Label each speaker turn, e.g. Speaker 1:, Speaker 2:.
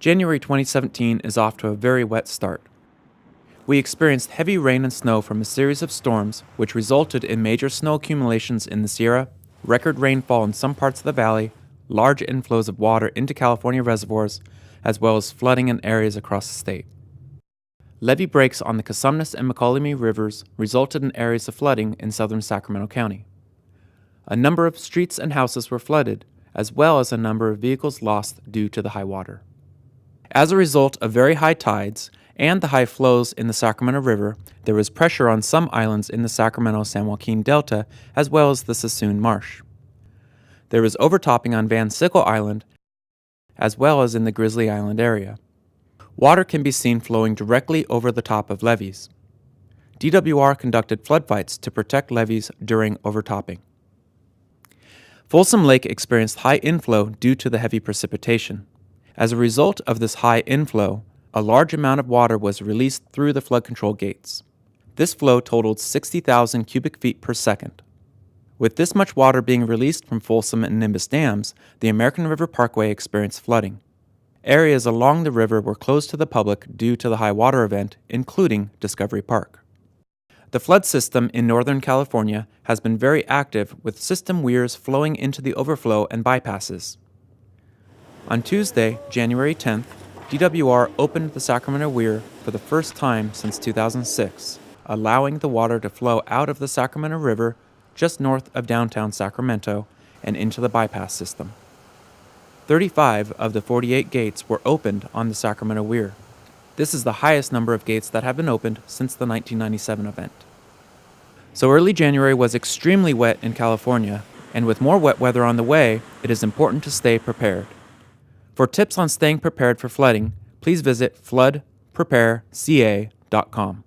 Speaker 1: January 2017 is off to a very wet start. We experienced heavy rain and snow from a series of storms, which resulted in major snow accumulations in the Sierra, record rainfall in some parts of the valley, large inflows of water into California reservoirs, as well as flooding in areas across the state. Levee breaks on the Cosumnes and McCallamy rivers resulted in areas of flooding in southern Sacramento County. A number of streets and houses were flooded, as well as a number of vehicles lost due to the high water. As a result of very high tides and the high flows in the Sacramento River, there was pressure on some islands in the Sacramento-San Joaquin Delta, as well as the Sassoon Marsh. There was overtopping on Van Sickle Island, as well as in the Grizzly Island area. Water can be seen flowing directly over the top of levees. DWR conducted flood fights to protect levees during overtopping. Folsom Lake experienced high inflow due to the heavy precipitation. As a result of this high inflow, a large amount of water was released through the flood control gates. This flow totaled 60,000 cubic feet per second. With this much water being released from Folsom and Nimbus dams, the American River Parkway experienced flooding. Areas along the river were closed to the public due to the high water event, including Discovery Park. The flood system in Northern California has been very active, with system weirs flowing into the overflow and bypasses. On Tuesday, January 10th, DWR opened the Sacramento Weir for the first time since 2006, allowing the water to flow out of the Sacramento River just north of downtown Sacramento and into the bypass system. 35 of the 48 gates were opened on the Sacramento Weir. This is the highest number of gates that have been opened since the 1997 event. So early January was extremely wet in California, and with more wet weather on the way, it is important to stay prepared. For tips on staying prepared for flooding, please visit floodprepareca.com.